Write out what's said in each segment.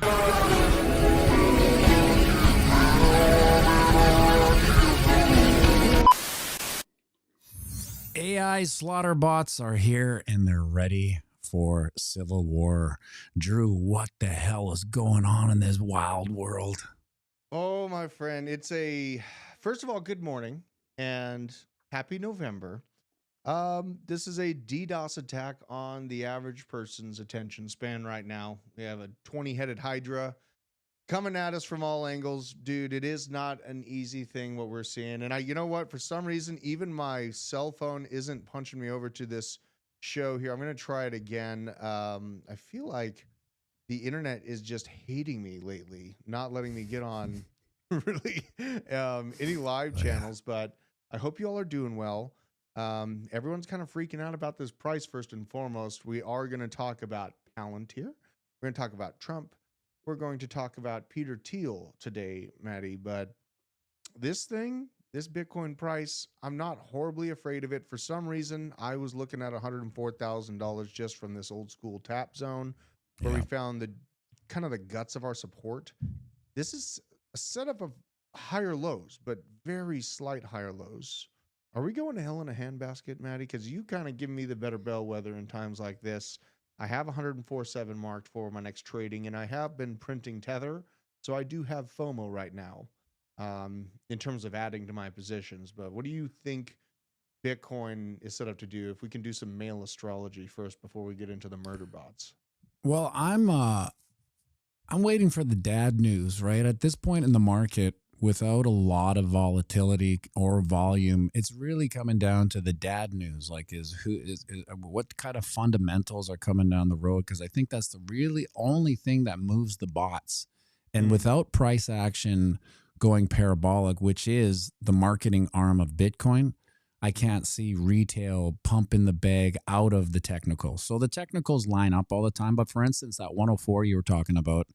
AI Slaughterbots are here and they're ready for civil war. Drew, what the hell is going on in this wild world? Oh, my friend, first of all, good morning and happy November. This is a DDoS attack on the average person's attention span right now. We have a 20-headed Hydra coming at us from all angles. Dude, it is not an easy thing what we're seeing. And you know what? For some reason, even my cell phone isn't punching me over to this show here. I'm going to try it again. I feel like the internet is just hating me lately, not letting me get on really any live channels, but I hope you all are doing well. Everyone's kind of freaking out about this price. First and foremost, we are going to talk about Palantir. We're going to talk about Trump. We're going to talk about Peter Thiel today, Matty. But this Bitcoin price, I'm not horribly afraid of it. For some reason, I was looking at $104,000 just from this old school tap zone where we found the kind of the guts of our support. This is a setup of higher lows, but very slight higher lows. Are we going to hell in a handbasket, Matty? Because you kind of give me the better bellwether in times like this. I have 104.7 marked for my next trading, and I have been printing Tether, so I do have FOMO right now in terms of adding to my positions. But what do you think Bitcoin is set up to do? If we can do some male astrology first before we get into the murder bots. Well, I'm waiting for the dad news, right? At this point in the market, without a lot of volatility or volume, it's really coming down to the dad news. Like, what kind of fundamentals are coming down the road? Because I think that's the really only thing that moves the bots. And without price action going parabolic, which is the marketing arm of Bitcoin, I can't see retail pumping the bag out of the technicals. So the technicals line up all the time. But for instance, that 104 you were talking about,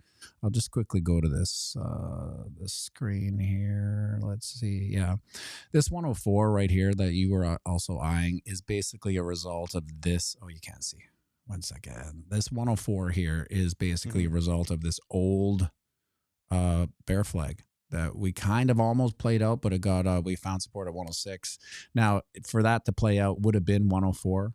I'll just quickly go to this screen here. Let's see. Yeah, this 104 right here that you were also eyeing is basically a result of this. Oh, you can't see. One second. This 104 here is basically a result of this old bear flag that we kind of almost played out, but it got we found support at 106. Now, for that to play out would have been 104.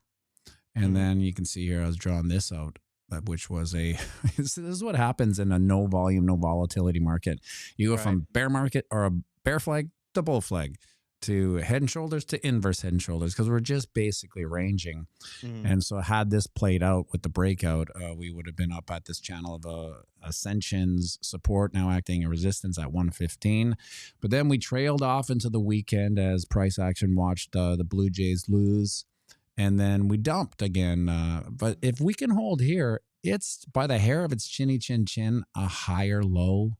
And then you can see here I was drawing this out, which was this is what happens in a no volume, no volatility market. You go from bear market or a bear flag to bull flag to head and shoulders to inverse head and shoulders, because we're just basically ranging. And so had this played out with the breakout, we would have been up at this channel of ascensions support, now acting in resistance at 115. But then we trailed off into the weekend as price action watched the Blue Jays lose. And then we dumped again. But if we can hold here, it's by the hair of its chinny chin chin, a higher low.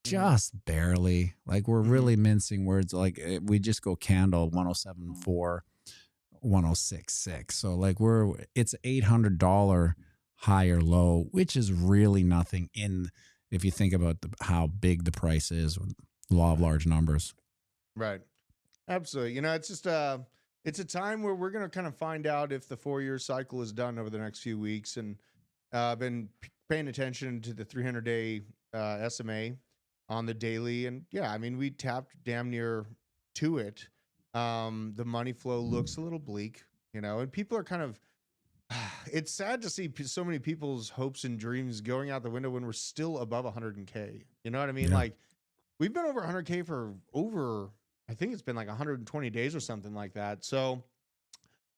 Just barely. Like, we're really mincing words. Like, we just go candle 107.4, 106.6. So like it's $800 higher low, which is really nothing if you think about how big the price is, law of large numbers. Right. Absolutely. You know, it's just it's a time where we're going to kind of find out if the 4-year cycle is done over the next few weeks. And I've been paying attention to the 300-day SMA on the daily. And yeah, I mean, we tapped damn near to it. The money flow looks a little bleak, you know, and people are kind of, it's sad to see so many people's hopes and dreams going out the window when we're still above 100K. You know what I mean? Yeah. Like, we've been over 100K for I think it's been like 120 days or something like that. So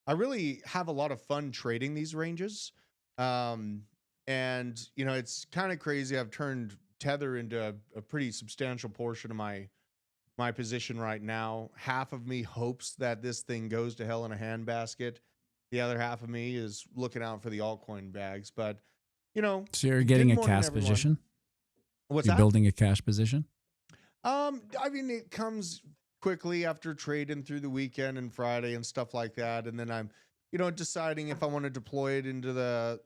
I really have a lot of fun trading these ranges. And, you know, it's kind of crazy. I've turned Tether into a pretty substantial portion of my position right now. Half of me hopes that this thing goes to hell in a handbasket. The other half of me is looking out for the altcoin bags. But, you know, so you're getting a cash position? What's you're that? Building a cash position? I mean, it comes quickly after trading through the weekend and Friday and stuff like that. And then I'm, you know, deciding if I want to deploy it into the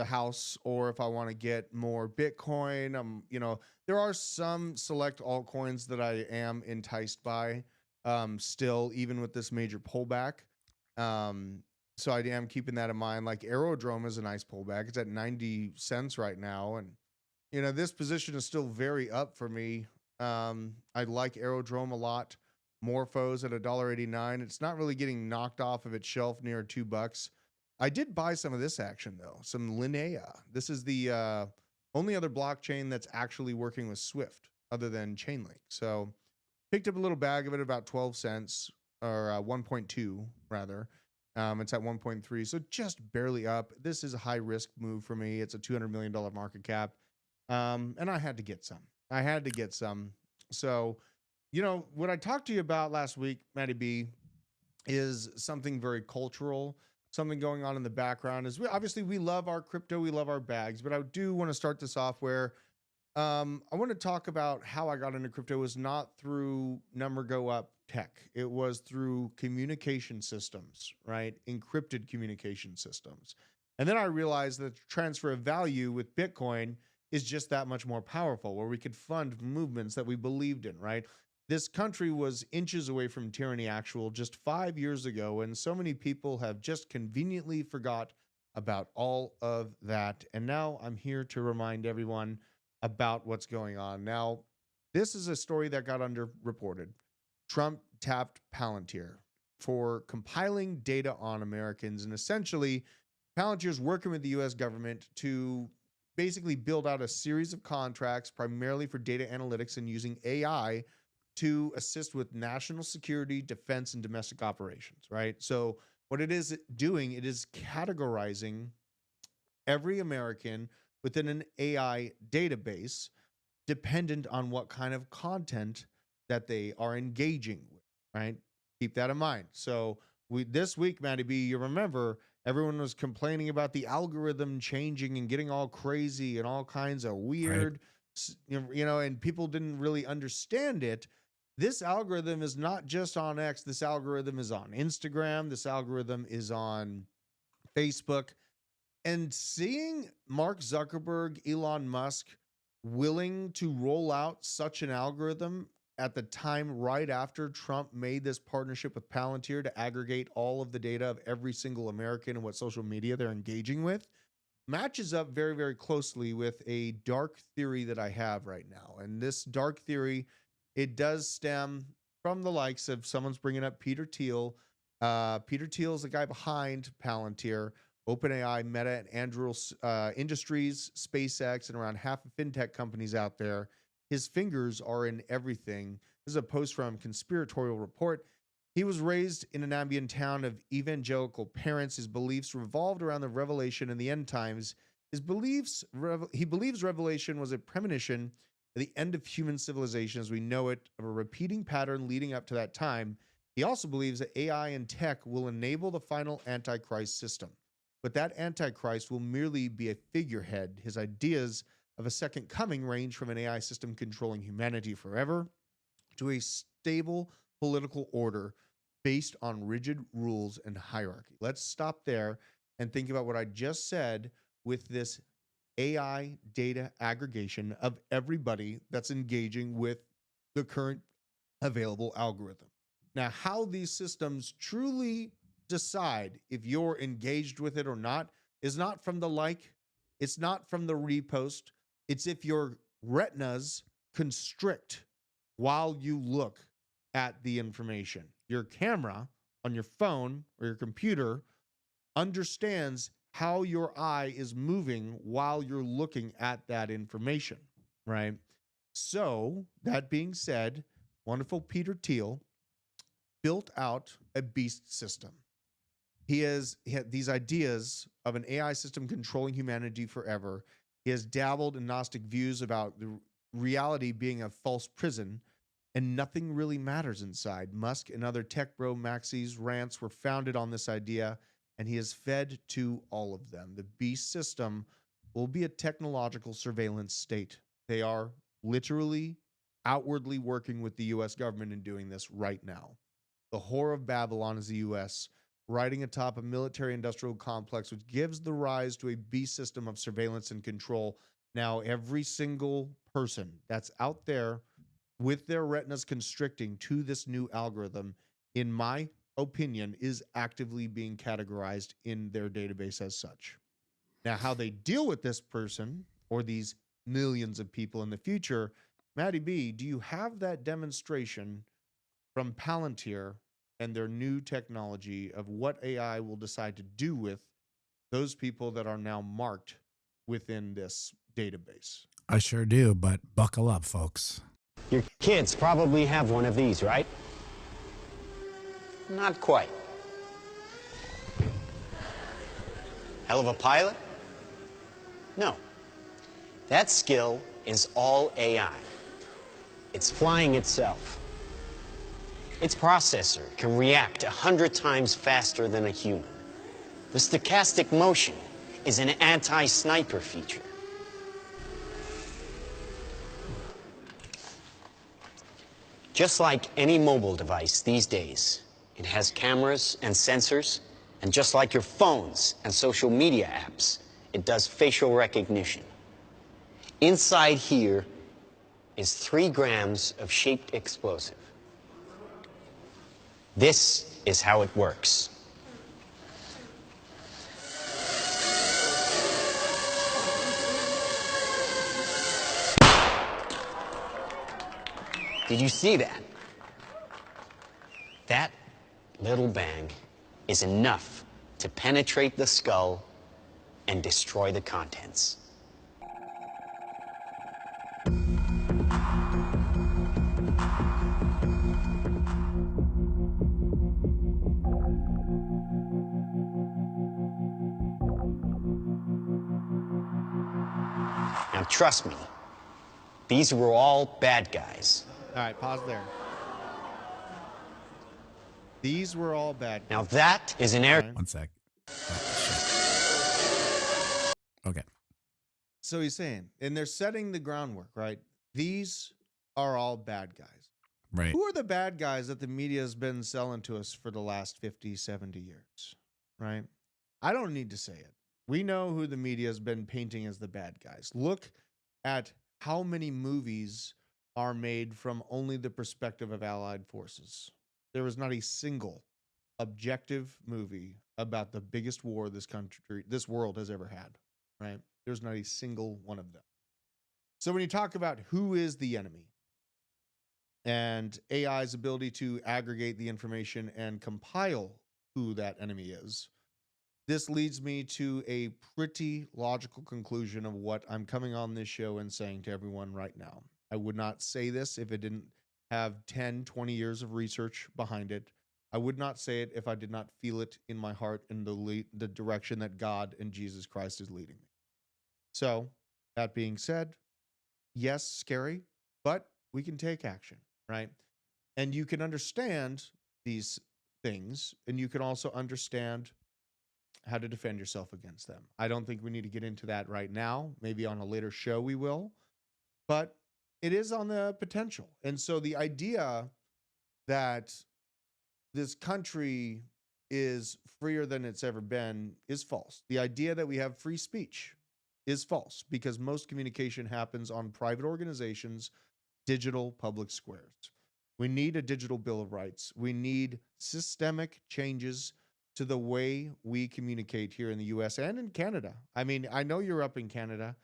house or if I want to get more Bitcoin. You know, there are some select altcoins that I am enticed by still, even with this major pullback. So I am keeping that in mind. Like, Aerodrome is a nice pullback. It's at 90 cents right now. And, This position is still very up for me. I like Aerodrome a lot. Morphos at $1.89. It's not really getting knocked off of its shelf near $2. I did buy some of this action though, some Linnea. This is the only other blockchain that's actually working with Swift other than Chainlink. So picked up a little bag of it, about 12 cents or 1.2 rather. It's at 1.3, so just barely up. This is a high risk move for me. It's a $200 million market cap. And I had to get some. So, what I talked to you about last week, Matty B, is something very cultural, something going on in the background. Is we love our crypto, we love our bags, but I do want to start this off where I want to talk about how I got into crypto was not through number go up tech. It was through communication systems, right? Encrypted communication systems. And then I realized that the transfer of value with Bitcoin is just that much more powerful, where we could fund movements that we believed in, right? This country was inches away from tyranny actual just 5 years ago, and so many people have just conveniently forgot about all of that. And now I'm here to remind everyone about what's going on. Now, this is a story that got underreported. Trump tapped Palantir for compiling data on Americans, and essentially, Palantir's working with the US government to basically build out a series of contracts primarily for data analytics and using AI to assist with national security, defense, and domestic operations, right? So, what it is doing, it is categorizing every American within an AI database dependent on what kind of content that they are engaging with, right? Keep that in mind. So this week, Matty B, you remember everyone was complaining about the algorithm changing and getting all crazy and all kinds of weird, and people didn't really understand it. This algorithm is not just on X. This algorithm is on Instagram. This algorithm is on Facebook. And seeing Mark Zuckerberg, Elon Musk willing to roll out such an algorithm at the time right after Trump made this partnership with Palantir to aggregate all of the data of every single American and what social media they're engaging with matches up very, very closely with a dark theory that I have right now. And this dark theory, it does stem from the likes of someone's bringing up Peter Thiel. Peter Thiel is the guy behind Palantir, OpenAI, Meta, and Anduril Industries, SpaceX, and around half of fintech companies out there. His fingers are in everything. This is a post from Conspiratorial Report. He was raised in an Ambien town of evangelical parents. His beliefs revolved around the revelation in the end times. He believes revelation was a premonition of the end of human civilization as we know it, of a repeating pattern leading up to that time. He also believes that AI and tech will enable the final Antichrist system. But that Antichrist will merely be a figurehead. His ideas of a second coming range from an AI system controlling humanity forever to a stable political order based on rigid rules and hierarchy. Let's stop there and think about what I just said with this AI data aggregation of everybody that's engaging with the current available algorithm. Now, how these systems truly decide if you're engaged with it or not is not from the like, it's not from the repost, it's if your retinas constrict while you look at the information. Your camera on your phone or your computer understands how your eye is moving while you're looking at that information, right? So, that being said, wonderful Peter Thiel built out a beast system. He had these ideas of an AI system controlling humanity forever. He has dabbled in Gnostic views about the reality being a false prison, and nothing really matters inside. Musk and other tech bro maxis rants were founded on this idea, and he has fed to all of them. The beast system will be a technological surveillance state. They are literally outwardly working with the US government in doing this right now. The whore of Babylon is the US, riding atop a military industrial complex, which gives the rise to a beast system of surveillance and control. Now, every single person that's out there with their retinas constricting to this new algorithm, in my opinion, is actively being categorized in their database as such. Now, how they deal with this person or these millions of people in the future. Matty B, do you have that demonstration from Palantir and their new technology of what AI will decide to do with those people that are now marked within this database? I sure do, but buckle up, folks. Your kids probably have one of these, right? Not quite. Hell of a pilot? No. That skill is all AI. It's flying itself. Its processor can react 100 times faster than a human. The stochastic motion is an anti-sniper feature. Just like any mobile device these days, it has cameras and sensors, and just like your phones and social media apps, it does facial recognition. Inside here is 3 grams of shaped explosive. This is how it works. Did you see that? That little bang is enough to penetrate the skull and destroy the contents. Now trust me, these were all bad guys. All right, pause there. These were all bad guys. Now that is an air. One sec. Okay. So he's saying, and they're setting the groundwork, right? These are all bad guys. Right. Who are the bad guys that the media has been selling to us for the last 50, 70 years, right? I don't need to say it. We know who the media has been painting as the bad guys. Look at how many movies are made from only the perspective of Allied forces. There was not a single objective movie about the biggest war this world has ever had, right? There's not a single one of them. So when you talk about who is the enemy and AI's ability to aggregate the information and compile who that enemy is, this leads me to a pretty logical conclusion of what I'm coming on this show and saying to everyone right now. I would not say this if it didn't have 10, 20 years of research behind it. I would not say it if I did not feel it in my heart in the direction that God and Jesus Christ is leading me. So, that being said, yes, scary, but we can take action, right? And you can understand these things, and you can also understand how to defend yourself against them. I don't think we need to get into that right now. Maybe on a later show we will, but it is on the potential. And so the idea that this country is freer than it's ever been is false. The idea that we have free speech is false because most communication happens on private organizations, digital public squares. We need a digital Bill of Rights. We need systemic changes to the way we communicate here in the US and in Canada. I mean, I know you're up in Canada.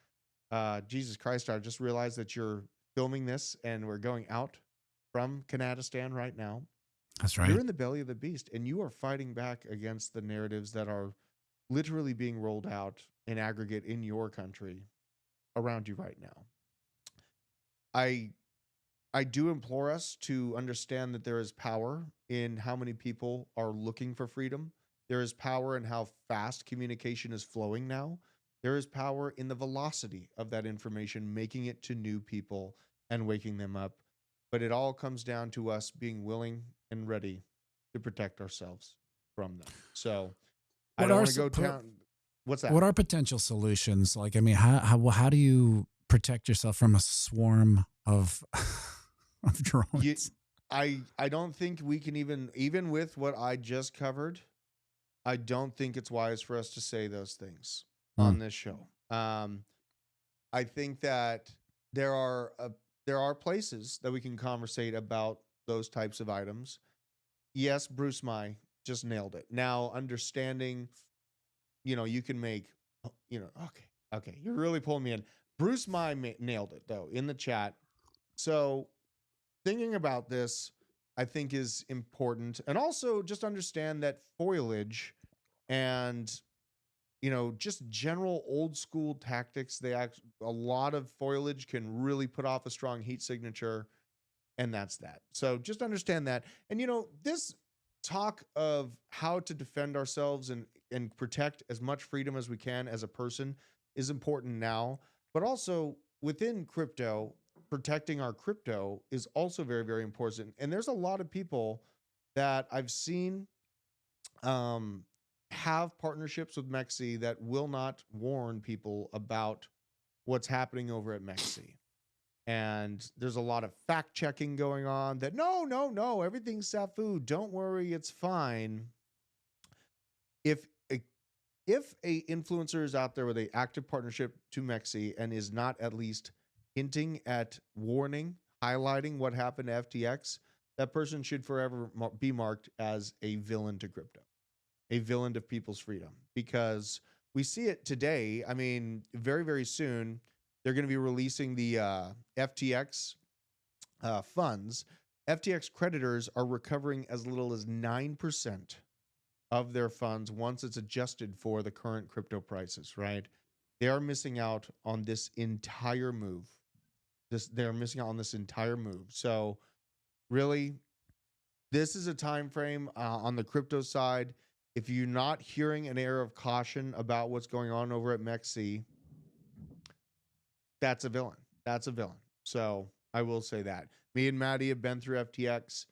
Jesus Christ, I just realized that you're filming this and we're going out from Canadistan right now. That's right. You're in the belly of the beast and you are fighting back against the narratives that are literally being rolled out in aggregate in your country around you right now. I do implore us to understand that there is power in how many people are looking for freedom. There is power in how fast communication is flowing now. There is power in the velocity of that information, making it to new people and waking them up. But it all comes down to us being willing and ready to protect ourselves from them. So I don't want to go down. What's that? What are potential solutions? Like, I mean, how do you protect yourself from a swarm of drones? I don't think we can even with what I just covered, I don't think it's wise for us to say those things on this show. I think that there are places that we can conversate about those types of items. Yes, Bruce Mai just nailed it. Now, understanding, you can make, okay, you're really pulling me in. Bruce Mai nailed it though in the chat. So thinking about this, I think is important, and also just understand that foliage and just general old school tactics. A lot of foliage can really put off a strong heat signature, and that's that. So just understand that. And this talk of how to defend ourselves and protect as much freedom as we can as a person is important now, but also within crypto, protecting our crypto is also very, very important. And there's a lot of people that I've seen have partnerships with Mexi that will not warn people about what's happening over at Mexi. And there's a lot of fact checking going on that no, everything's Safu. Don't worry, it's fine. If a influencer is out there with an active partnership to Mexi and is not at least hinting at warning, highlighting what happened to FTX, that person should forever be marked as a villain to crypto, a villain to people's freedom, because we see it today. I mean, very, very soon, they're going to be releasing the FTX funds. FTX creditors are recovering as little as 9% of their funds once it's adjusted for the current crypto prices, right? They are missing out on this entire move. They're missing out on this entire move. So really, this is a time frame on the crypto side. If you're not hearing an air of caution about what's going on over at Mexi, that's a villain. That's a villain. So I will say that. Me and Matty have been through FTX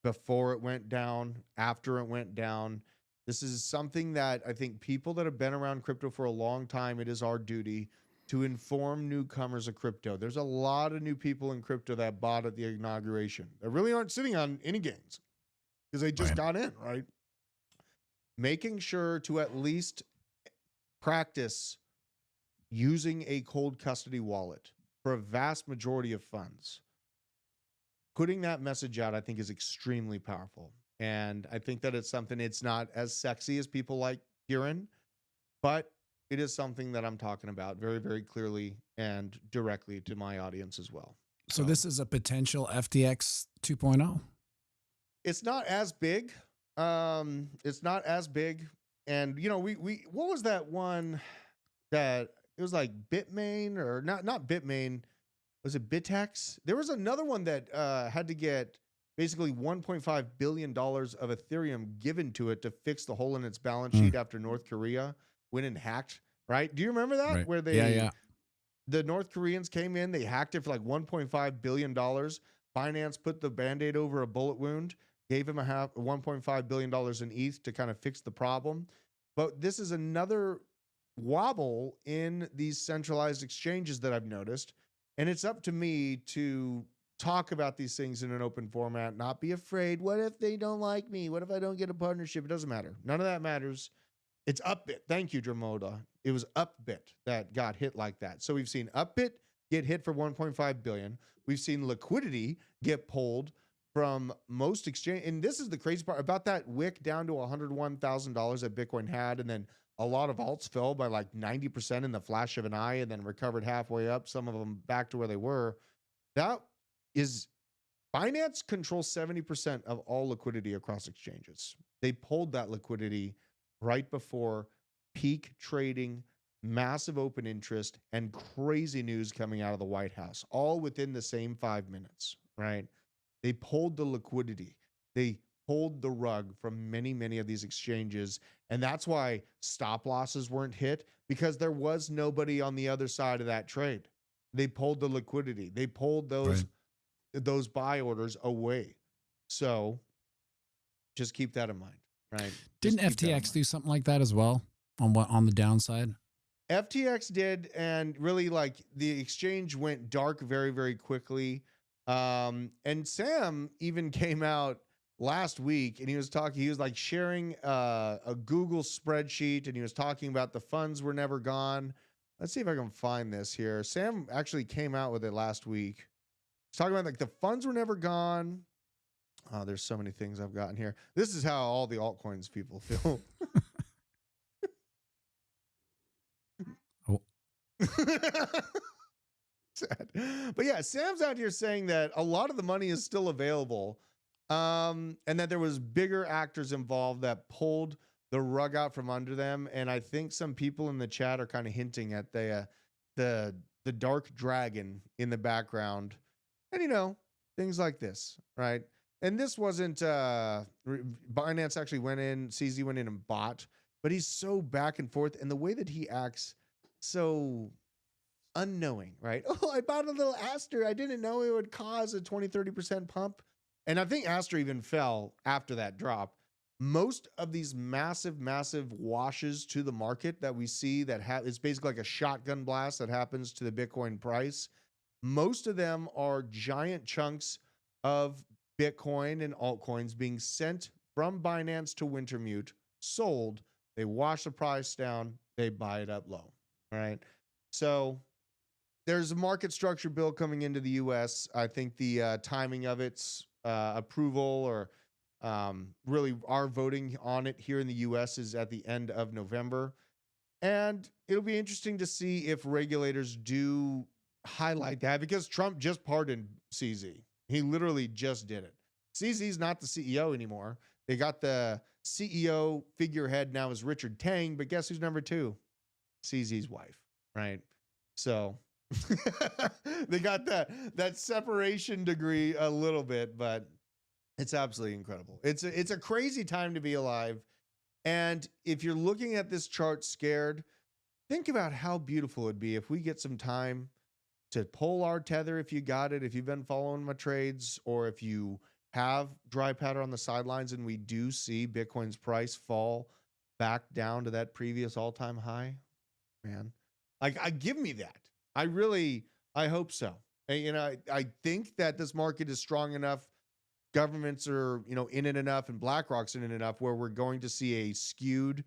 before it went down, after it went down. This is something that I think people that have been around crypto for a long time, it is our duty to inform newcomers of crypto. There's a lot of new people in crypto that bought at the inauguration. They really aren't sitting on any gains because they just got in, right? Making sure to at least practice using a cold custody wallet for a vast majority of funds. Putting that message out, I think, is extremely powerful. And I think that it's something, it's not as sexy as people like hearing, but it is something that I'm talking about very, very clearly and directly to my audience as well. So this is a potential FTX 2.0. It's not as big. It's not as big. And, we what was that one that it was like Bitmain or not Bitmain? Was it Bitex? There was another one that had to get basically $1.5 billion of Ethereum given to it to fix the hole in its balance sheet after North Korea went and hacked, right? Do you remember that? Right. Where the North Koreans came in, they hacked it for like $1.5 billion. Binance put the Band-Aid over a bullet wound, gave him $1.5 billion in ETH to kind of fix the problem. But this is another wobble in these centralized exchanges that I've noticed. And it's up to me to talk about these things in an open format, not be afraid. What if they don't like me? What if I don't get a partnership? It doesn't matter. None of that matters. It's Upbit. Thank you, Dramoda. It was Upbit that got hit like that. So we've seen Upbit get hit for 1.5 billion. We've seen liquidity get pulled from most exchange. And this is the crazy part about that wick down to $101,000 that Bitcoin had. And then a lot of alts fell by like 90% in the flash of an eye and then recovered halfway up, some of them back to where they were. That is, Binance controls 70% of all liquidity across exchanges. They pulled that liquidity right before peak trading, massive open interest, and crazy news coming out of the White House, all within the same 5 minutes, right? They pulled the liquidity. They pulled the rug from many, many of these exchanges. And that's why stop losses weren't hit, because there was nobody on the other side of that trade. They pulled the liquidity. They pulled those buy orders away. So just keep that in mind, right? Didn't FTX do something like that as well on the downside? FTX did, and really like the exchange went dark very, very quickly. And Sam even came out last week and he was like sharing a Google spreadsheet, and he was talking about the funds were never gone. Let's see if I can find this here. Sam actually came out with it last week. He's talking about like the funds were never gone. Oh, there's so many things I've gotten here. This is how all the altcoins people feel. Oh. sad. But yeah, Sam's out here saying that a lot of the money is still available, and that there was bigger actors involved that pulled the rug out from under them. And I think some people in the chat are kind of hinting at the dark dragon in the background, and things like this, right? And this wasn't Binance actually went in, CZ went in and bought, but he's so back and forth, and the way that he acts, so unknowing, right? Oh, I bought a little Aster. I didn't know it would cause a 20-30% pump. And I think Aster even fell after that drop. Most of these massive washes to the market that we see that it's basically like a shotgun blast that happens to the Bitcoin price. Most of them are giant chunks of Bitcoin and altcoins being sent from Binance to Wintermute, sold. They wash the price down. They buy it up low. All right. So there's a market structure bill coming into the U.S. I think the timing of its approval, or really our voting on it here in the U.S. is at the end of November. And it'll be interesting to see if regulators do highlight that, because Trump just pardoned CZ. He literally just did it. CZ's not the CEO anymore. They got the CEO figurehead now is Richard Tang, but guess who's number 2? CZ's wife, right? So they got that separation degree a little bit, but it's absolutely incredible. It's a crazy time to be alive. And if you're looking at this chart scared, think about how beautiful it'd be if we get some time to pull our tether, if you got it, if you've been following my trades, or if you have dry powder on the sidelines and we do see Bitcoin's price fall back down to that previous all-time high, man, I give me that. I hope so. And, I think that this market is strong enough. Governments are, in it enough, and BlackRock's in it enough where we're going to see a skewed,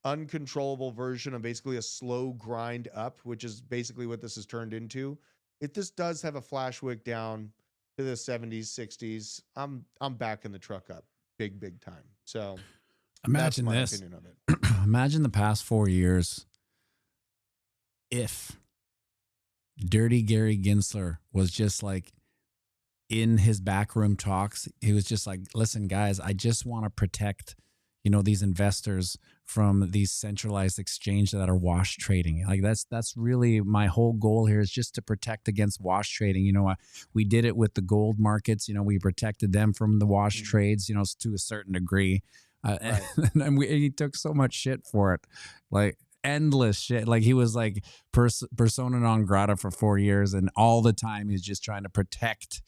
uncontrollable version of basically a slow grind up, which is basically what this has turned into. If this does have a flash wick down to the 70s, 60s, I'm backing the truck up big time. So imagine that's my this. opinion of it. Imagine the past 4 years if Dirty Gary Gensler was just like in his backroom talks. He was just like, listen, guys, I just want to protect, these investors from these centralized exchanges that are wash trading. Like that's really my whole goal here, is just to protect against wash trading. We did it with the gold markets. We protected them from the wash trades, to a certain degree. Right. And he took so much shit for it, like endless shit. Like he was like persona non grata for 4 years, and all the time he's just trying to protect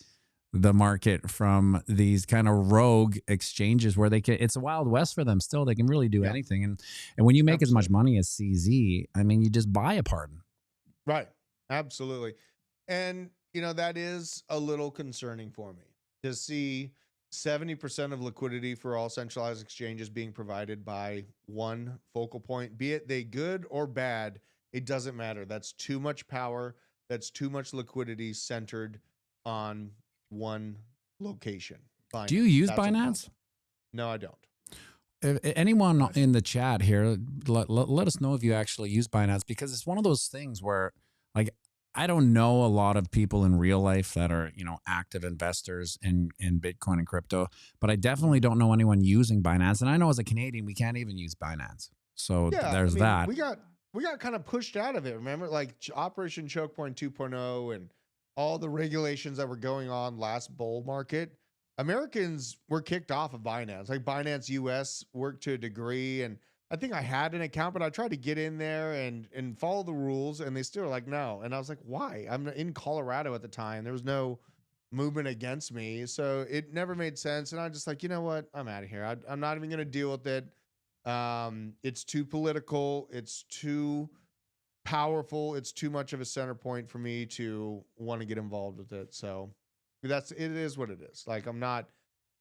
the market from these kind of rogue exchanges where it's a wild west for them still. They can really do anything. And when you make as much money as CZ, I mean, you just buy a pardon. Right. Absolutely. And, that is a little concerning for me to see 70% of liquidity for all centralized exchanges being provided by one focal point, be it they good or bad. It doesn't matter. That's too much power. That's too much liquidity centered on one location. Binance. Do you use Binance? No, I don't. If anyone in the chat here, let us know if you actually use Binance, because it's one of those things where, like, I don't know a lot of people in real life that are, active investors in Bitcoin and crypto, but I definitely don't know anyone using Binance. And I know as a Canadian, we can't even use Binance. So there's that. We got kind of pushed out of it. Remember, like Operation Choke Point 2.0 and all the regulations that were going on last bull market. Americans were kicked off of Binance. Like Binance US worked to a degree, and I think I had an account, but I tried to get in there and follow the rules, and they still were like, no. And I was like, why? I'm in Colorado at the time. There was no movement against me, so it never made sense. And I'm just like, you know what? I'm out of here. I'm not even going to deal with it. It's too political. It's too powerful. It's too much of a center point for me to want to get involved with it. So it is what it is. Like I'm not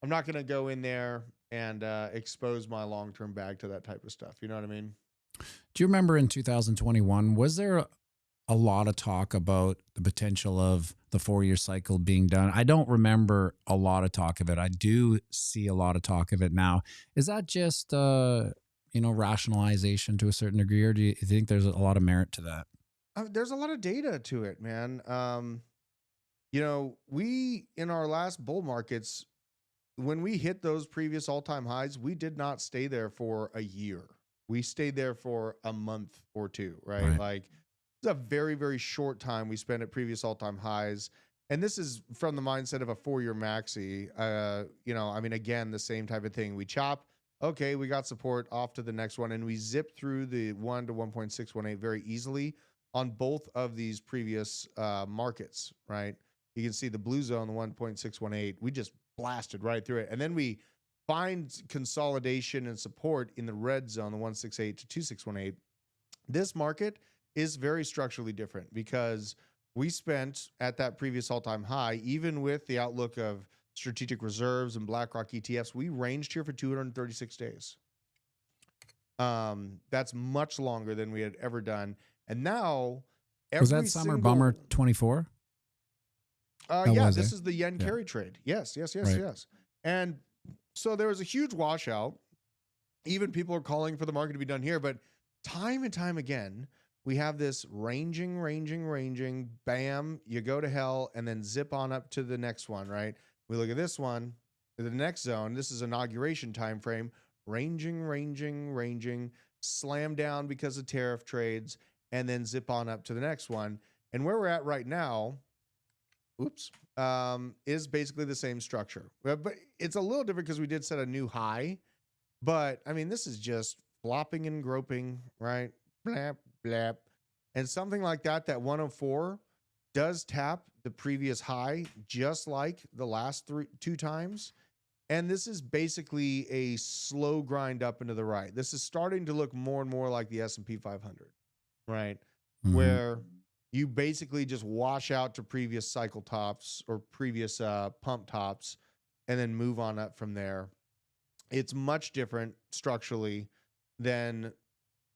going to go in there and expose my long-term bag to that type of stuff. You know what I mean? Do you remember in 2021, was there a lot of talk about the potential of the 4-year cycle being done? I don't remember a lot of talk of it. I do see a lot of talk of it now. Is that just rationalization to a certain degree, or do you think there's a lot of merit to that? There's a lot of data to it, man. You know, we in our last bull markets, when we hit those previous all-time highs, we did not stay there for a year. We stayed there for a month or two, right? Right. Like it's a very, very short time we spent at previous all-time highs. And this is from the mindset of a 4-year maxi. You know, I mean, again, the same type of thing. We chop, okay, we got support, off to the next one, and we zip through the 1 to 1.618 very easily on both of these previous markets, right? You can see the blue zone, the 1.618. We just blasted right through it. And then we find consolidation and support in the red zone, the 168 to 2618. This market is very structurally different because we spent at that previous all-time high, even with the outlook of strategic reserves and BlackRock ETFs, we ranged here for 236 days. That's much longer than we had ever done. And now Was that Summer Bummer 24? Yeah, this is the yen carry trade. Yes. And so there was a huge washout. Even people are calling for the market to be done here, but time and time again, we have this ranging, bam, you go to hell, and then zip on up to the next one, right? We look at this one, the next zone, this is inauguration time frame, ranging, slam down because of tariff trades, and then zip on up to the next one. And where we're at right now, is basically the same structure. But it's a little different because we did set a new high. But, I mean, this is just flopping and groping, right? Blap, blap. And something like that 104 does tap the previous high, just like the last two times. And this is basically a slow grind up into the right. This is starting to look more and more like the S&P 500, right? Mm-hmm. Where you basically just wash out to previous cycle tops or previous pump tops and then move on up from there. It's much different structurally than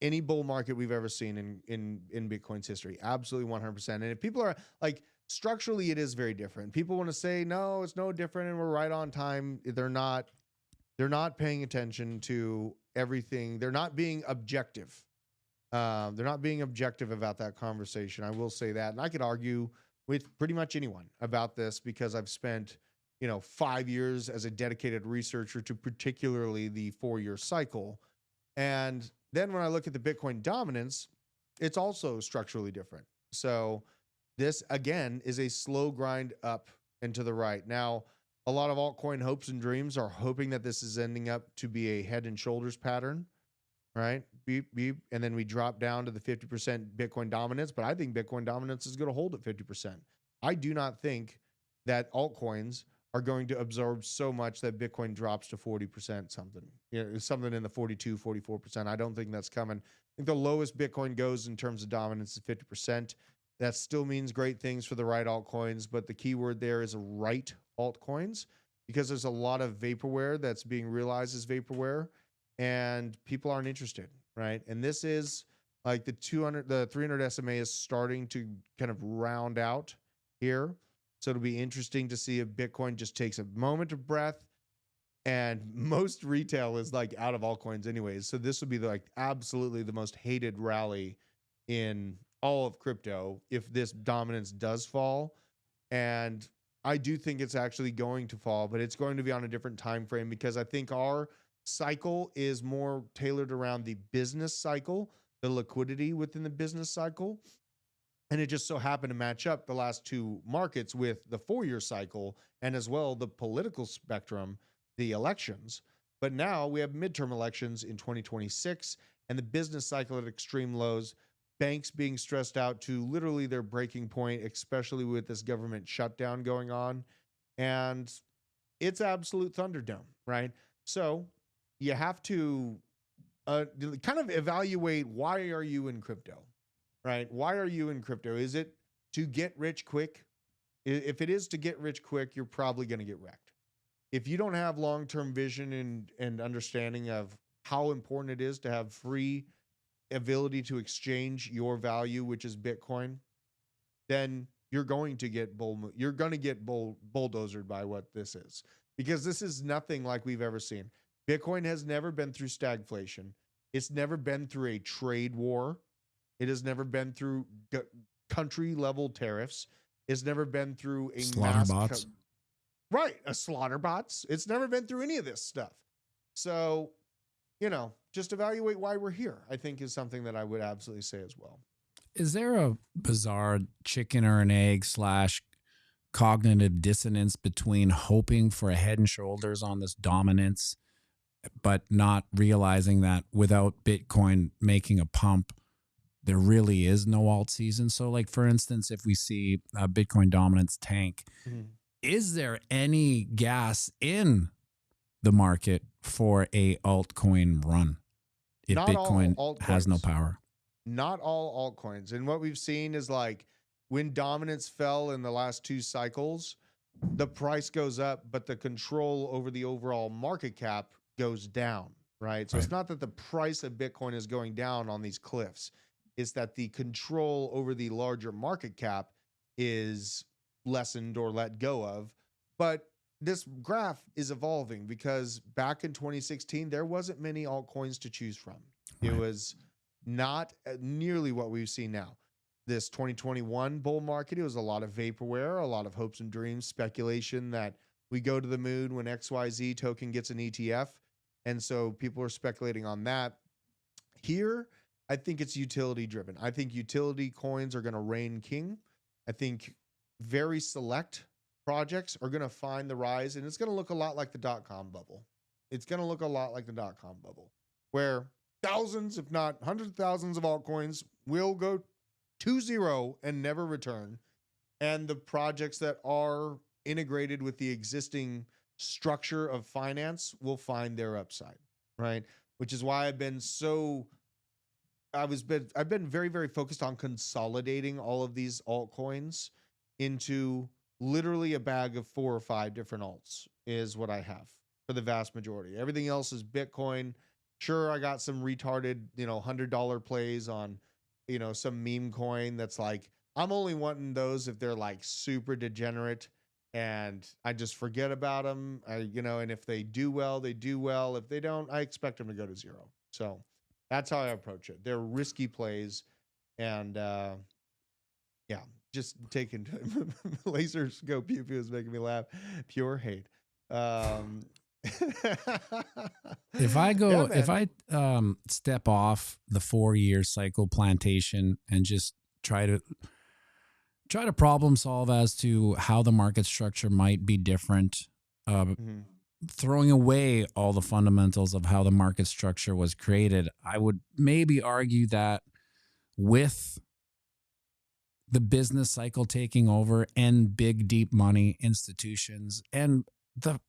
any bull market we've ever seen in Bitcoin's history. Absolutely 100%. And if people are like, structurally, it is very different. People want to say, no, it's no different and we're right on time. They're not paying attention to everything. They're not being objective. They're not being objective about that conversation. I will say that. And I could argue with pretty much anyone about this because I've spent, 5 years as a dedicated researcher to particularly the 4-year cycle. And then when I look at the Bitcoin dominance, it's also structurally different. So this, again, is a slow grind up and to the right. Now, a lot of altcoin hopes and dreams are hoping that this is ending up to be a head and shoulders pattern, right? Beep, beep. And then we drop down to the 50% Bitcoin dominance. But I think Bitcoin dominance is going to hold at 50%. I do not think that altcoins are going to absorb so much that Bitcoin drops to 40% something. Something in the 42, 44%. I don't think that's coming. I think the lowest Bitcoin goes in terms of dominance is 50%. That still means great things for the right altcoins, but the key word there is right altcoins because there's a lot of vaporware that's being realized as vaporware and people aren't interested, right? And this is like the 300 SMA is starting to kind of round out here. So it'll be interesting to see if Bitcoin just takes a moment of breath, and most retail is like out of altcoins anyways. So this would be like absolutely the most hated rally in all of crypto if this dominance does fall. And I do think it's actually going to fall, but it's going to be on a different time frame because I think our cycle is more tailored around the business cycle, the liquidity within the business cycle. And it just so happened to match up the last two markets with the 4-year cycle and as well the political spectrum, the elections. But now we have midterm elections in 2026 and the business cycle at extreme lows, banks being stressed out to literally their breaking point, especially with this government shutdown going on. And it's absolute Thunderdome, right? So you have to kind of evaluate, why are you in crypto? Right? Why are you in crypto? Is it to get rich quick? If it is to get rich quick, you're probably going to get wrecked. If you don't have long-term vision and understanding of how important it is to have free ability to exchange your value, which is Bitcoin, then you're going to get bulldozered by what this is, because this is nothing like we've ever seen. Bitcoin has never been through stagflation. It's never been through a trade war. It has never been through country level tariffs. It's never been through a Slaughterbots. Right, a Slaughterbots. It's never been through any of this stuff. So, just evaluate why we're here, I think, is something that I would absolutely say as well. Is there a bizarre chicken or an egg / cognitive dissonance between hoping for a head and shoulders on this dominance, but not realizing that without Bitcoin making a pump, there really is no alt season? So like, for instance, if we see a Bitcoin dominance tank, is there any gas in the market for a altcoin run if Not all Bitcoin has no altcoins. power? Not all altcoins. And what we've seen is like when dominance fell in the last 2 cycles, the price goes up, but the control over the overall market cap goes down, right? So it's not that the price of Bitcoin is going down on these cliffs. It's that the control over the larger market cap is lessened or let go of. But this graph is evolving because back in 2016, there wasn't many altcoins to choose from. It was not nearly what we've seen now. This 2021 bull market, it was a lot of vaporware, a lot of hopes and dreams, speculation that we go to the moon when XYZ token gets an ETF. And so people are speculating on that. Here, I think it's utility driven. I think utility coins are going to reign king. I think very select projects are going to find the rise, and it's going to look a lot like the dot-com bubble. It's going to look a lot like the dot-com bubble, where thousands, if not hundreds of thousands of altcoins will go to zero and never return. And the projects that are integrated with the existing structure of finance will find their upside, right? Which is why I've been very, very focused on consolidating all of these altcoins into literally a bag of 4 or 5 different alts is what I have for the vast majority. Everything else is Bitcoin. Sure, I got some retarded, $100 plays on, some meme coin that's like, I'm only wanting those if they're like super degenerate and I just forget about them. And if they do well, they do well. If they don't, I expect them to go to zero. So that's how I approach it. They're risky plays, and just taking laser scope pew pew is making me laugh. Pure hate. If I step off the 4-year cycle plantation and just try to problem solve as to how the market structure might be different, throwing away all the fundamentals of how the market structure was created, I would maybe argue that with the business cycle taking over and big, deep money institutions and the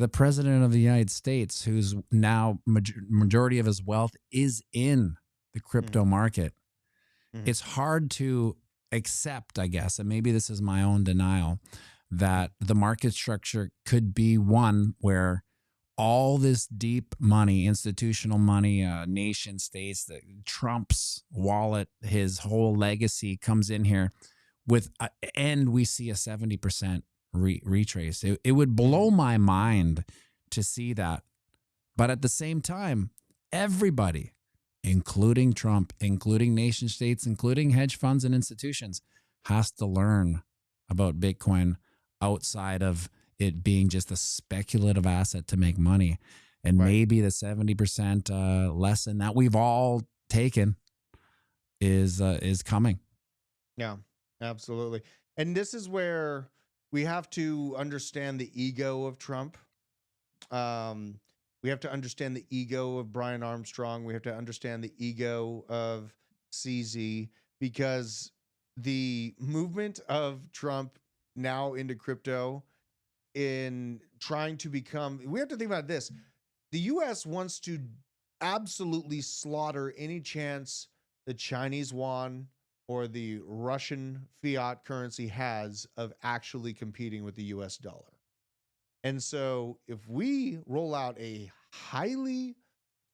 president of the United States, who's now majority of his wealth is in the crypto market, it's hard to accept, I guess, and maybe this is my own denial, that the market structure could be one where all this deep money, institutional money, nation states, Trump's wallet, his whole legacy comes in here with, and we see a 70% retrace. It would blow my mind to see that. But at the same time, everybody, including Trump, including nation states, including hedge funds and institutions, has to learn about Bitcoin outside of it being just a speculative asset to make money. And maybe the 70% lesson that we've all taken is coming. Yeah, absolutely. And this is where we have to understand the ego of Trump. We have to understand the ego of Brian Armstrong. We have to understand the ego of CZ, because the movement of Trump now into crypto in trying to become, we have to think about this. The US wants to absolutely slaughter any chance the Chinese yuan or the Russian fiat currency has of actually competing with the US dollar. And so if we roll out a highly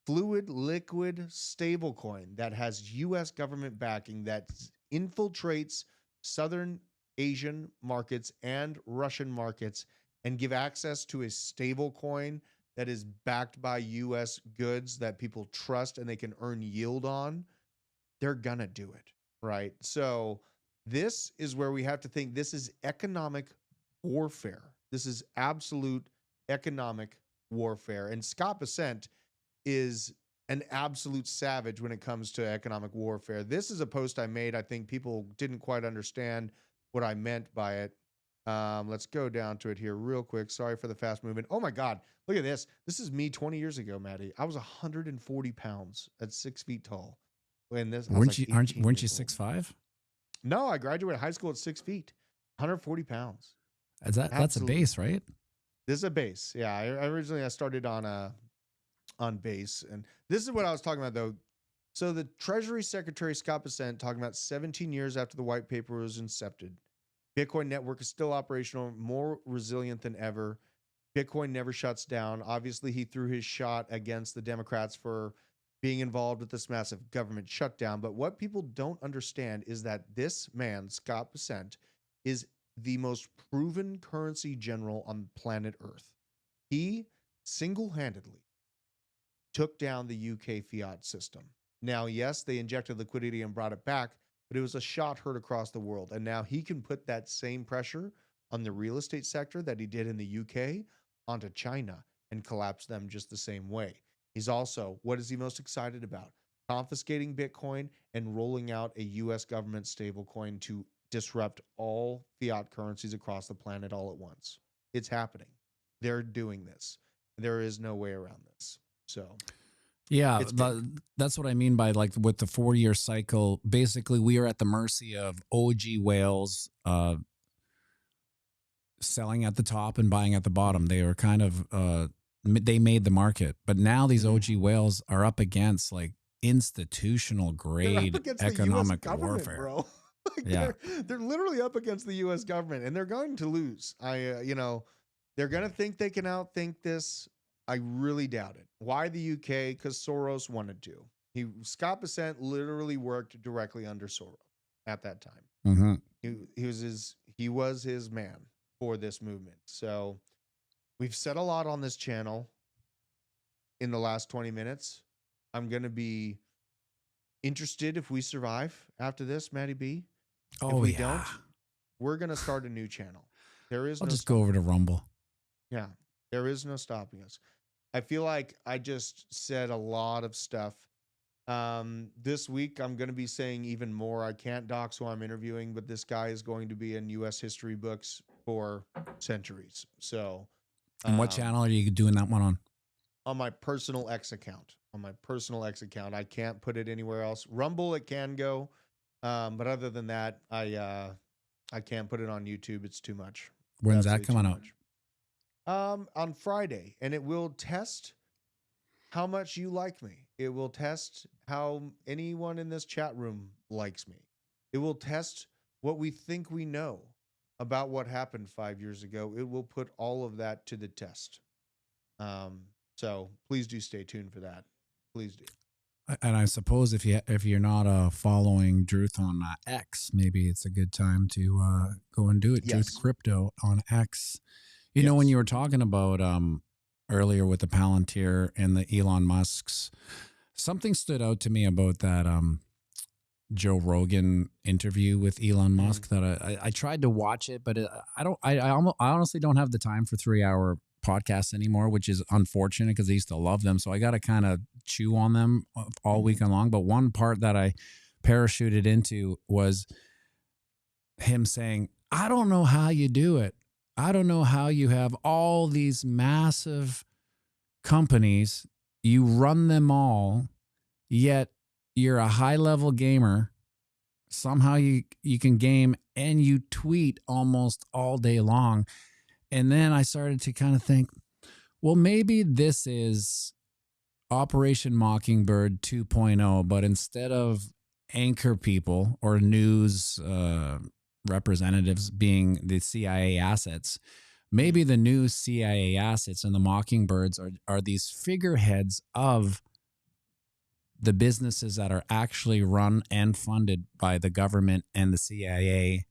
fluid, liquid stable coin that has US government backing that infiltrates Southern Asian markets and Russian markets and give access to a stable coin that is backed by US goods that people trust and they can earn yield on, they're gonna do it, right? So this is where we have to think this is economic warfare. This is absolute economic warfare. And Scott Bessent is an absolute savage when it comes to economic warfare. This is a post I made. I think people didn't quite understand what I meant by it. Let's go down to it here real quick. Sorry for the fast movement. Oh my God, look at this. This is me 20 years ago, Matty. I was 140 pounds at 6 feet tall. When this, I was like 18 weren't you years old. 6'5"? No, I graduated high school at 6 feet, 140 pounds. That's a base, right? This is a base. Yeah, I originally started on base, and this is what I was talking about though. So the Treasury Secretary Scott Bessent talking about 17 years after the white paper was incepted, Bitcoin network is still operational, more resilient than ever. Bitcoin never shuts down. Obviously, he threw his shot against the Democrats for being involved with this massive government shutdown. But what people don't understand is that this man, Scott Bessent, is the most proven currency general on planet Earth. He single-handedly took down the UK fiat system. Now, yes, they injected liquidity and brought it back, but it was a shot heard across the world. And now he can put that same pressure on the real estate sector that he did in the UK onto China and collapse them just the same way. He's also, what is he most excited about? Confiscating Bitcoin and rolling out a US government stablecoin to disrupt all fiat currencies across the planet all at once. It's happening. They're doing this. There is no way around this. So yeah, that's what I mean by like with the 4-year cycle. Basically, we are at the mercy of OG whales selling at the top and buying at the bottom. They are kind of they made the market, but now these OG whales are up against like institutional grade economic warfare, bro. Like yeah, they're literally up against the U.S. government, and they're going to lose. They're going to think they can outthink this. I really doubt it. Why the UK? Because Soros wanted to. Scott Bessent literally worked directly under Soros at that time. Mm-hmm. He was his man for this movement. So we've said a lot on this channel in the last 20 minutes. I'm going to be interested if we survive after this, Matty B. Oh, if we don't, we're going to start a new channel. I'll just go over to Rumble. Yeah, there is no stopping us. I feel like I just said a lot of stuff. This week, I'm going to be saying even more. I can't dox who I'm interviewing, but this guy is going to be in U.S. history books for centuries. So, and what channel are you doing that one on? On my personal X account. I can't put it anywhere else. Rumble, it can go. But other than that, I can't put it on YouTube. It's too much. When's that coming out? On Friday, and it will test how much you like me. It will test how anyone in this chat room likes me. It will test what we think we know about what happened 5 years ago. It will put all of that to the test. So please do stay tuned for that. Please do. And I suppose if you're not following Druth on X, maybe it's a good time to go and do it. Yes. Druth Crypto on X. You know, when you were talking about earlier with the Palantir and the Elon Musks, something stood out to me about that Joe Rogan interview with Elon Musk that I tried to watch it, but I honestly don't have the time for 3-hour podcasts anymore, which is unfortunate because I used to love them. So I got to kind of chew on them all weekend long. But one part that I parachuted into was him saying, I don't know how you do it. I don't know how you have all these massive companies, you run them all, yet you're a high-level gamer. Somehow you can game and you tweet almost all day long. And then I started to kind of think, well, maybe this is Operation Mockingbird 2.0, but instead of anchor people or news representatives being the CIA assets, maybe the new CIA assets and the Mockingbirds are these figureheads of the businesses that are actually run and funded by the government and the CIA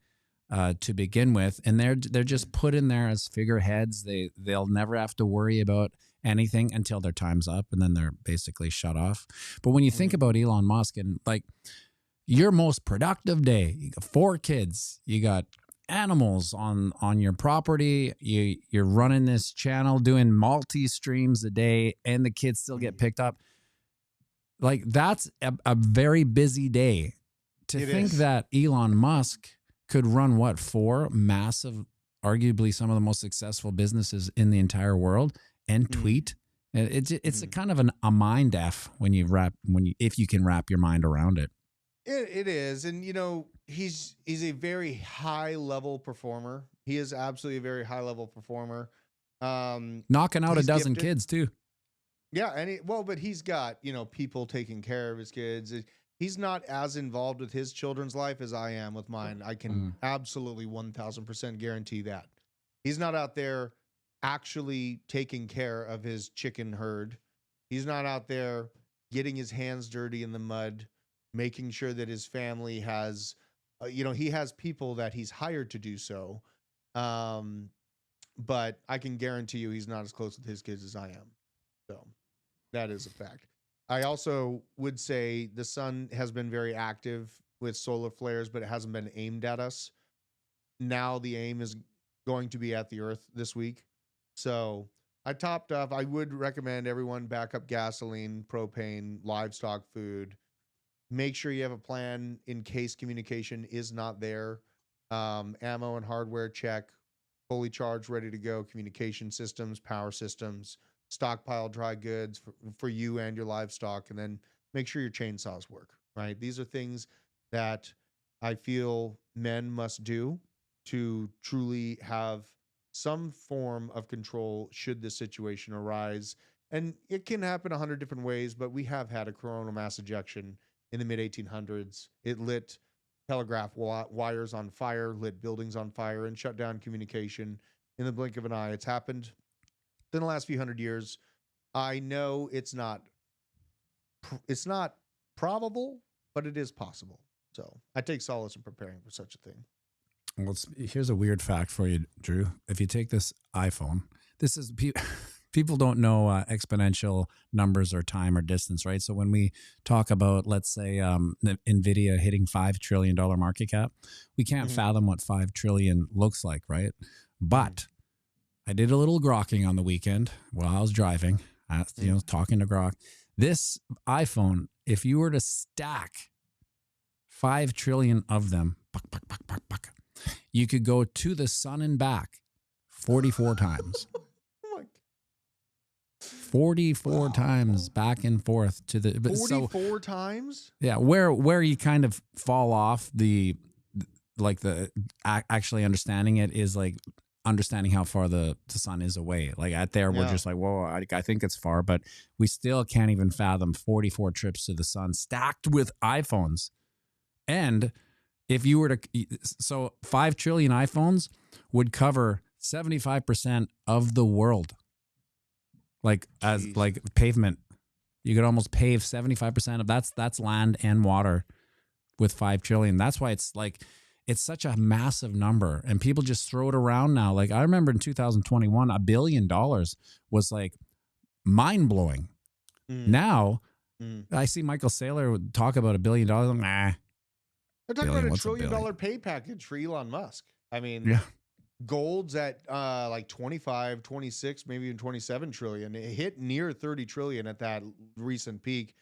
to begin with, and they're just put in there as figureheads. They'll never have to worry about anything until their time's up, and then they're basically shut off. But when you think about Elon Musk and like your most productive day. You got 4 kids. You got animals on your property. You're running this channel, doing multi streams a day, and the kids still get picked up. Like, that's a very busy day. To think that Elon Musk could run 4 massive, arguably some of the most successful businesses in the entire world, and tweet. It's a kind of a mind F if you can wrap your mind around it. It is. And, you know, he's a very high level performer. He is absolutely a very high level performer. Knocking out a dozen kids too. Yeah. And but he's got, you know, people taking care of his kids. He's not as involved with his children's life as I am with mine. I can absolutely 1000% guarantee that. He's not out there actually taking care of his chicken herd. He's not out there getting his hands dirty in the mud, making sure that his family has, he has people that he's hired to do so. But I can guarantee you he's not as close with his kids as I am. So that is a fact. I also would say the sun has been very active with solar flares, but it hasn't been aimed at us. Now the aim is going to be at the earth this week. So I topped off. I would recommend everyone back up gasoline, propane, livestock food. Make sure you have a plan in case communication is not there. Ammo and hardware check, fully charged, ready to go. Communication systems, power systems, stockpile dry goods for you and your livestock, and then make sure your chainsaws work, right? These are things that I feel men must do to truly have some form of control should this situation arise. And it can happen 100 different ways, but we have had a coronal mass ejection in the mid-1800s. It lit telegraph wires on fire, lit buildings on fire, and shut down communication in the blink of an eye. It's happened in the last few hundred years. I know it's not probable, but it is possible. So I take solace in preparing for such a thing. Well, here's a weird fact for you, Drew. If you take this iPhone, this is people don't know exponential numbers or time or distance, right? So when we talk about, let's say, NVIDIA hitting $5 trillion market cap, we can't fathom what 5 trillion looks like, right? But I did a little grokking on the weekend while I was driving, talking to Grok. This iPhone, if you were to stack 5 trillion of them, you could go to the sun and back 44 times. 44 times back and forth to the 44 times? Yeah, where you kind of fall off actually understanding it is like understanding how far the sun is away. Like we're just like, whoa, I think it's far, but we still can't even fathom 44 trips to the sun stacked with iPhones. And if you were to, 5 trillion iPhones would cover 75% of the world. Like pavement, you could almost pave 75% of that's land and water with 5 trillion. That's why it's such a massive number, and people just throw it around now. Like I remember in 2021, $1 billion was like mind blowing. Now I see Michael Saylor talk about $1 billion. I'm nah. They're talking about $1 trillion pay package for Elon Musk. I mean, gold's at like 25, 26, maybe even 27 trillion. It hit near 30 trillion at that recent peak.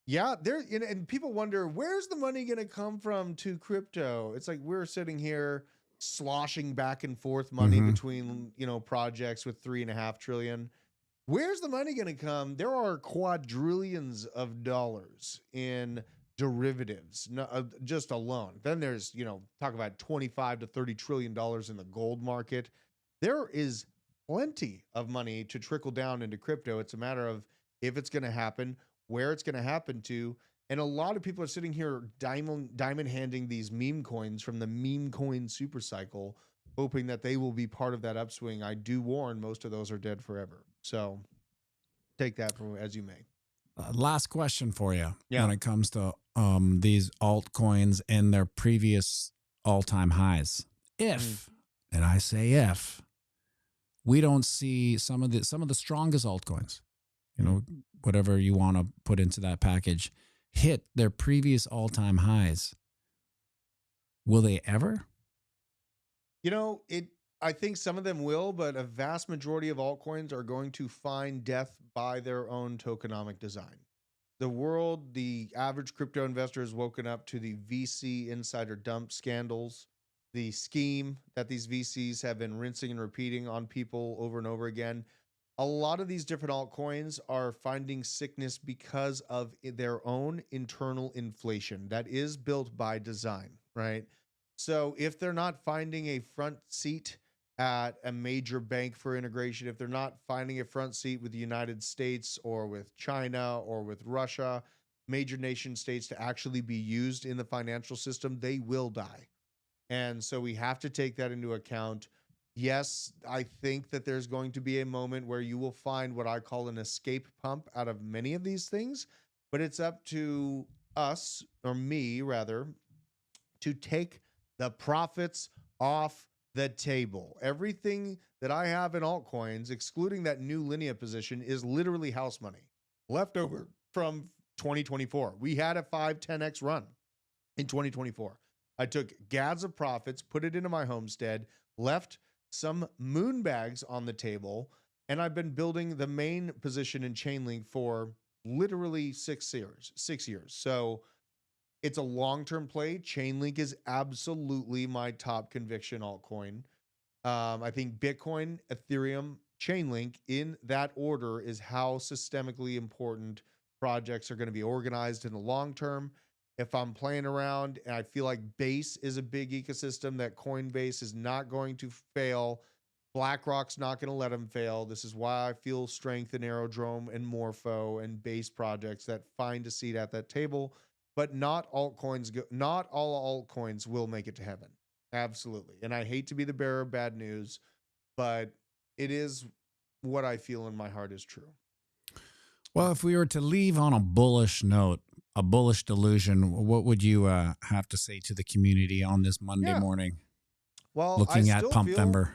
Yeah, and people wonder, where's the money going to come from to crypto? It's like we're sitting here sloshing back and forth money between, projects with 3.5 trillion. Where's the money going to come? There are quadrillions of dollars in derivatives, just alone. Then there's, talk about 25 to 30 trillion dollars in the gold market. There is plenty of money to trickle down into crypto. It's a matter of if it's going to happen, where it's going to happen to. And a lot of people are sitting here diamond handing these meme coins from the meme coin super cycle, hoping that they will be part of that upswing. I do warn, most of those are dead forever. So take that from as you may. Last question for you when it comes to these altcoins and their previous all-time highs. If, and I say if, we don't see some of the strongest altcoins, whatever you want to put into that package, hit their previous all-time highs. Will they ever? You know, I think some of them will, but a vast majority of altcoins are going to find death by their own tokenomic design. The average crypto investor has woken up to the VC insider dump scandals, the scheme that these VCs have been rinsing and repeating on people over and over again. A lot of these different altcoins are finding sickness because of their own internal inflation that is built by design, right? So if they're not finding a front seat at a major bank for integration, if they're not finding a front seat with the United States or with China or with Russia, major nation states to actually be used in the financial system, they will die. And so we have to take that into account. Yes, I think that there's going to be a moment where you will find what I call an escape pump out of many of these things, but it's up to us, or me rather, to take the profits off the table. Everything that I have in altcoins, excluding that new Linea position, is literally house money left over from 2024. We had a 5-10x run in 2024. I took gads of profits, put it into my homestead, left some moon bags on the table, and I've been building the main position in Chainlink for literally 6 years. So it's a long-term play. Chainlink is absolutely my top conviction altcoin. I think Bitcoin, Ethereum, Chainlink, in that order, is how systemically important projects are going to be organized in the long term. If I'm playing around and I feel like Base is a big ecosystem, that Coinbase is not going to fail. BlackRock's not going to let them fail. This is why I feel strength in Aerodrome and Morpho and Base projects that find a seat at that table. But not all altcoins will make it to heaven. Absolutely. And I hate to be the bearer of bad news, but it is what I feel in my heart is true. Well, if we were to leave on a bullish note, a bullish delusion, what would you have to say to the community on this Monday morning? Well, looking at Pumpvember,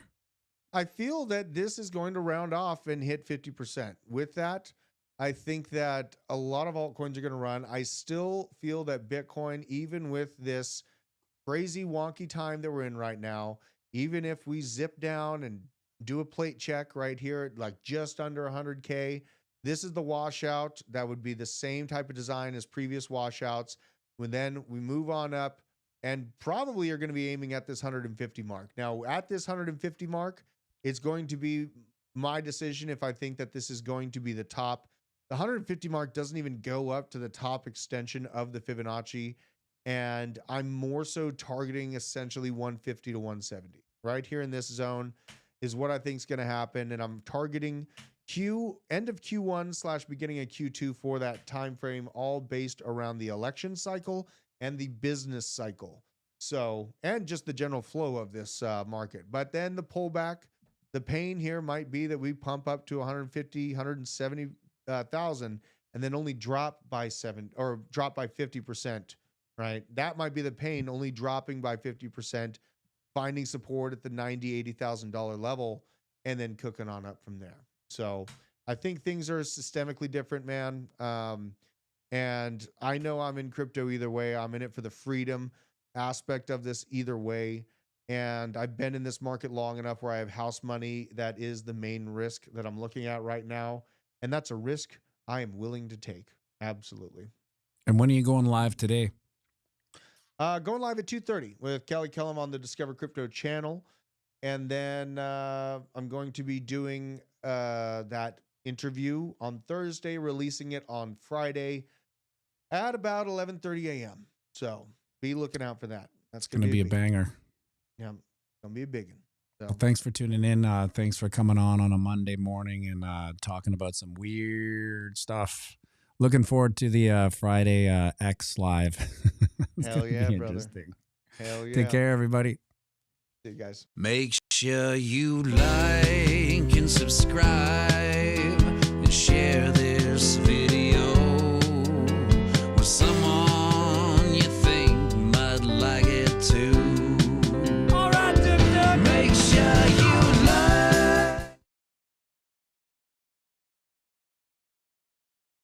I feel that this is going to round off and hit 50%. With that, I think that a lot of altcoins are going to run. I still feel that Bitcoin, even with this crazy wonky time that we're in right now, even if we zip down and do a plate check right here at like just under 100K, this is the washout. That would be the same type of design as previous washouts. When then we move on up and probably are going to be aiming at this 150 mark. Now at this 150 mark, it's going to be my decision if I think that this is going to be the top. The 150 mark doesn't even go up to the top extension of the Fibonacci. And I'm more so targeting essentially 150 to 170. Right here in this zone is what I think is going to happen. And I'm targeting end of Q1 / beginning of Q2 for that time frame, all based around the election cycle and the business cycle. So, and just the general flow of this market. But then the pullback, the pain here might be that we pump up to 150, 170,000 and then only drop by 50%, right? That might be the pain, only dropping by 50%, finding support at the $90,000, $80,000 level, and then cooking on up from there. So I think things are systemically different, man. And I know I'm in crypto either way. I'm in it for the freedom aspect of this either way. And I've been in this market long enough where I have house money. That is the main risk that I'm looking at right now. And that's a risk I am willing to take. Absolutely. And when are you going live today? Going live at 2:30 with Kelly Kellum on the Discover Crypto channel. And then I'm going to be doing that interview on Thursday, releasing it on Friday at about 11:30 a.m. So be looking out for that. That's going to be a banger. Yeah, it's going to be a big one. So. Well, thanks for tuning in. Thanks for coming on a Monday morning and talking about some weird stuff. Looking forward to the Friday X live. Hell yeah, brother. Hell yeah. Take care, everybody. See you guys. Make sure you like and subscribe and share this